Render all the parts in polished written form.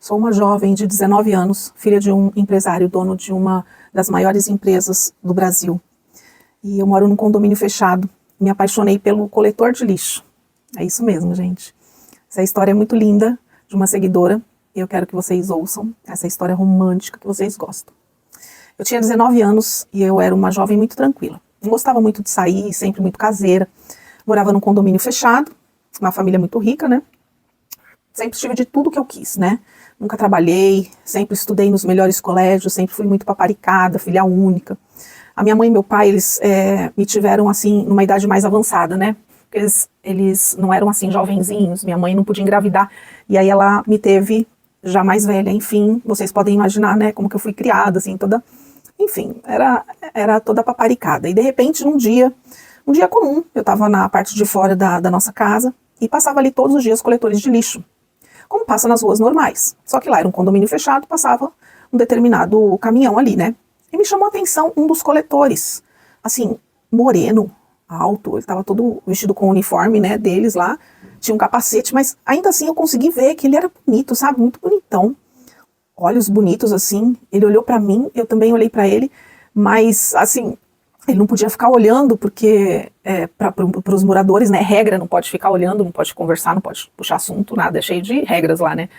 Sou uma jovem de 19 anos, filha de um empresário, dono de uma das maiores empresas do Brasil. E eu moro num condomínio fechado. Me apaixonei pelo coletor de lixo. É isso mesmo, gente. Essa história é muito linda, de uma seguidora. E eu quero que vocês ouçam essa história romântica que vocês gostam. Eu tinha 19 anos e eu era uma jovem muito tranquila. Não gostava muito de sair, sempre muito caseira. Morava num condomínio fechado, uma família muito rica, né? Sempre tive de tudo que eu quis, né? Nunca trabalhei, sempre estudei nos melhores colégios, sempre fui muito paparicada, filha única. A minha mãe e meu pai, eles me tiveram, assim, numa idade mais avançada, né? Eles não eram, assim, jovenzinhos, minha mãe não podia engravidar. E aí ela me teve já mais velha, enfim, vocês podem imaginar, né, como que eu fui criada, assim, toda... Enfim, era toda paparicada. E de repente, um dia comum, eu estava na parte de fora da nossa casa e passava ali todos os dias coletores de lixo, como passa nas ruas normais. Só que lá era um condomínio fechado, passava um determinado caminhão ali, né? E me chamou a atenção um dos coletores, assim, moreno, alto, ele estava todo vestido com o uniforme, né, deles lá, tinha um capacete, mas ainda assim eu consegui ver que ele era bonito, sabe? Muito bonitão. Olhos bonitos, assim, ele olhou pra mim, eu também olhei pra ele, mas, assim, ele não podia ficar olhando, porque para os moradores, né, regra, não pode ficar olhando, não pode conversar, não pode puxar assunto, nada, é cheio de regras lá, né.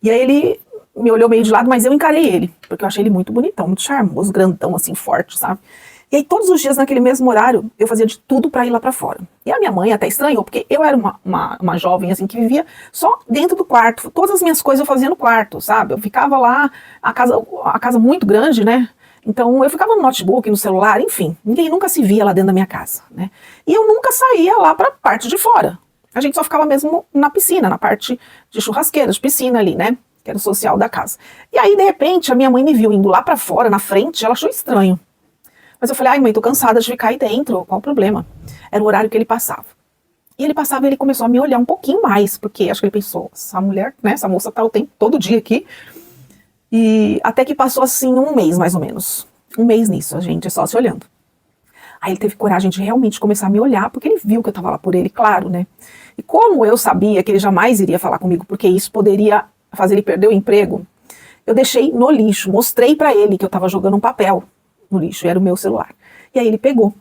E aí ele me olhou meio de lado, mas eu encarei ele, porque eu achei ele muito bonitão, muito charmoso, grandão, assim, forte, sabe. E aí todos os dias, naquele mesmo horário, eu fazia de tudo pra ir lá pra fora. E a minha mãe até estranhou, porque eu era uma jovem, assim, que vivia só dentro do quarto. Todas as minhas coisas eu fazia no quarto, sabe? Eu ficava lá, a casa muito grande, né? Então eu ficava no notebook, no celular, enfim. Ninguém nunca se via lá dentro da minha casa, né? E eu nunca saía lá pra parte de fora. A gente só ficava mesmo na piscina, na parte de churrasqueira, de piscina ali, né? Que era o social da casa. E aí, de repente, a minha mãe me viu indo lá pra fora, na frente, ela achou estranho. Mas eu falei, ai mãe, tô cansada de ficar aí dentro, qual o problema? Era o horário que ele passava. E ele passava e ele começou a me olhar um pouquinho mais, porque acho que ele pensou, essa mulher, né, essa moça tá o tempo, todo dia aqui. E até que passou assim um mês, mais ou menos. Um mês nisso, a gente só se olhando. Aí ele teve coragem de realmente começar a me olhar, porque ele viu que eu tava lá por ele, claro, né. E como eu sabia que ele jamais iria falar comigo, porque isso poderia fazer ele perder o emprego, eu deixei no lixo, mostrei pra ele que eu tava jogando um papel no lixo, era o meu celular. E aí ele pegou,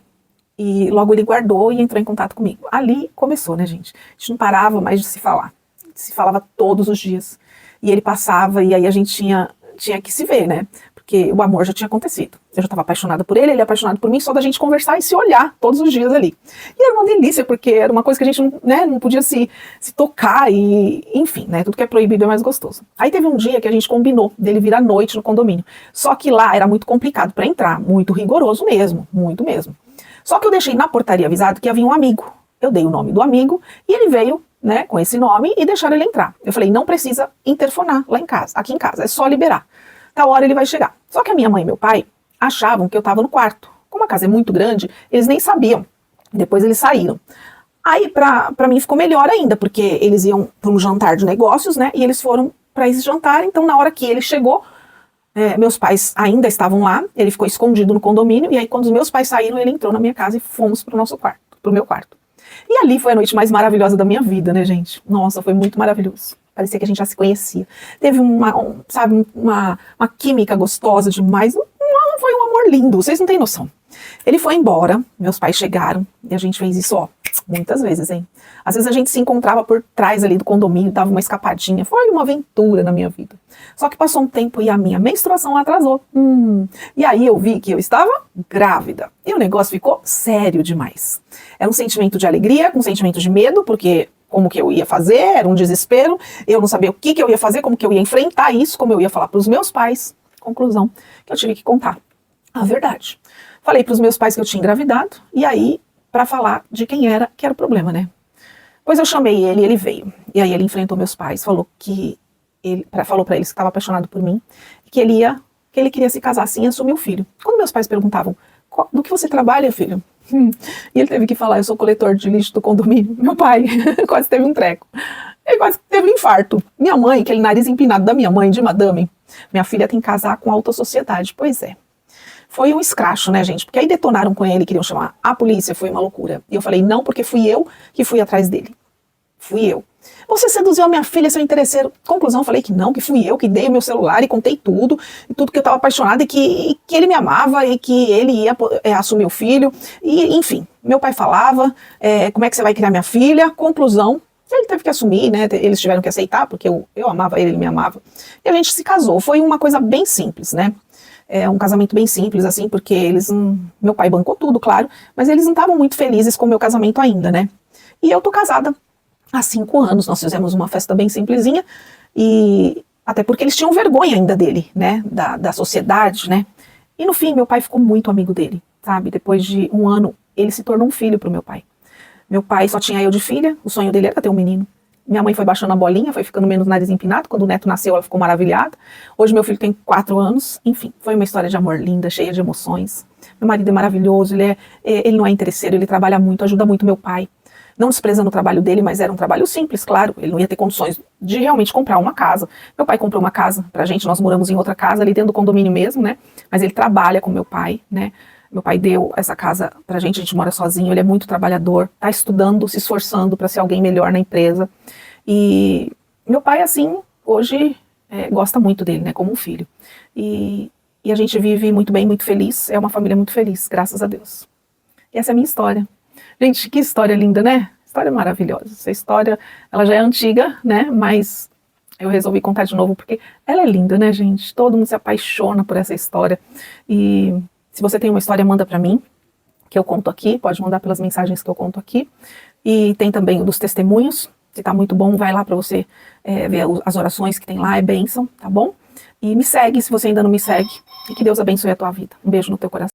e logo ele guardou e entrou em contato comigo. Ali começou, né, gente? A gente não parava mais de se falar. Se falava todos os dias. E ele passava, e aí a gente tinha que se ver, né? Porque o amor já tinha acontecido. Eu já estava apaixonada por ele apaixonado por mim, só da gente conversar e se olhar todos os dias ali. E era uma delícia, porque era uma coisa que a gente não podia se tocar, e enfim, né? Tudo que é proibido é mais gostoso. Aí teve um dia que a gente combinou dele vir à noite no condomínio. Só que lá era muito complicado para entrar, muito rigoroso mesmo, muito mesmo. Só que eu deixei na portaria avisado que havia um amigo. Eu dei o nome do amigo e ele veio, né, com esse nome e deixaram ele entrar. Eu falei, não precisa interfonar lá em casa, aqui em casa, é só liberar. Tal hora ele vai chegar. Só que a minha mãe e meu pai achavam que eu estava no quarto. Como a casa é muito grande, eles nem sabiam. Depois eles saíram. Aí pra mim ficou melhor ainda, porque eles iam para um jantar de negócios, né, e eles foram para esse jantar. Então na hora que ele chegou, meus pais ainda estavam lá, ele ficou escondido no condomínio, e aí quando os meus pais saíram, ele entrou na minha casa e fomos pro nosso quarto, pro meu quarto. E ali foi a noite mais maravilhosa da minha vida, né, gente? Nossa, foi muito maravilhoso. Parecia que a gente já se conhecia. Teve uma química gostosa demais. Foi um amor lindo, vocês não têm noção. Ele foi embora, meus pais chegaram, e a gente fez isso, ó, muitas vezes, hein? Às vezes a gente se encontrava por trás ali do condomínio, dava uma escapadinha. Foi uma aventura na minha vida. Só que passou um tempo e a minha menstruação atrasou. E aí eu vi que eu estava grávida. E o negócio ficou sério demais. Era um sentimento de alegria, com um sentimento de medo, porque como que eu ia fazer, era um desespero. Eu não sabia o que eu ia fazer, como que eu ia enfrentar isso, como eu ia falar para os meus pais. Conclusão, que eu tive que contar a verdade. Falei para os meus pais que eu tinha engravidado, e aí, para falar de quem era, que era o problema, né? Pois eu chamei ele, ele veio. E aí ele enfrentou meus pais, falou para eles que estava apaixonado por mim, que ele queria se casar assim e assumir o filho. Quando meus pais perguntavam, do que você trabalha, filho? E ele teve que falar, eu sou coletor de lixo do condomínio. Meu pai quase teve um treco. Ele quase teve um infarto. Minha mãe, aquele nariz empinado da minha mãe, de madame, minha filha tem que casar com alta sociedade. Pois é. Foi um escracho, né, gente? Porque aí detonaram com ele, queriam chamar a polícia, foi uma loucura. E eu falei, não, porque fui eu que fui atrás dele. Fui eu. Você seduziu a minha filha, seu interesseiro. Conclusão, falei que não, que fui eu que dei o meu celular e contei tudo, e tudo que eu estava apaixonada, e que ele me amava, e que ele ia assumir o filho. E, enfim, meu pai falava, como é que você vai criar minha filha? Conclusão, ele teve que assumir, né? Eles tiveram que aceitar, porque eu amava ele, ele me amava. E a gente se casou. Foi uma coisa bem simples, né? Um casamento bem simples, assim, porque meu pai bancou tudo, claro, mas eles não estavam muito felizes com o meu casamento ainda, né? E eu tô casada há 5 anos, nós fizemos uma festa bem simplesinha, e até porque eles tinham vergonha ainda dele, né? Da sociedade, né? E no fim, meu pai ficou muito amigo dele, sabe? Depois de 1 ano, ele se tornou um filho pro meu pai. Meu pai só tinha eu de filha, o sonho dele era ter um menino. Minha mãe foi baixando a bolinha, foi ficando menos nariz empinado. Quando o neto nasceu, ela ficou maravilhada. Hoje meu filho tem 4 anos. Enfim, foi uma história de amor linda, cheia de emoções. Meu marido é maravilhoso, ele não é interesseiro, ele trabalha muito, ajuda muito meu pai. Não desprezando o trabalho dele, mas era um trabalho simples, claro. Ele não ia ter condições de realmente comprar uma casa. Meu pai comprou uma casa pra gente, nós moramos em outra casa, ali dentro do condomínio mesmo, né? Mas ele trabalha com meu pai, né? Meu pai deu essa casa pra gente, a gente mora sozinho, ele é muito trabalhador, tá estudando, se esforçando para ser alguém melhor na empresa. E meu pai, assim, hoje gosta muito dele, né, como um filho. E a gente vive muito bem, muito feliz, é uma família muito feliz, graças a Deus. E essa é a minha história. Gente, que história linda, né? História maravilhosa. Essa história, ela já é antiga, né, mas eu resolvi contar de novo porque ela é linda, né, gente? Todo mundo se apaixona por essa história. E se você tem uma história, manda pra mim, que eu conto aqui, pode mandar pelas mensagens que eu conto aqui. E tem também o dos testemunhos, que tá muito bom, vai lá pra você ver as orações que tem lá, é bênção, tá bom? E me segue se você ainda não me segue, e que Deus abençoe a tua vida. Um beijo no teu coração.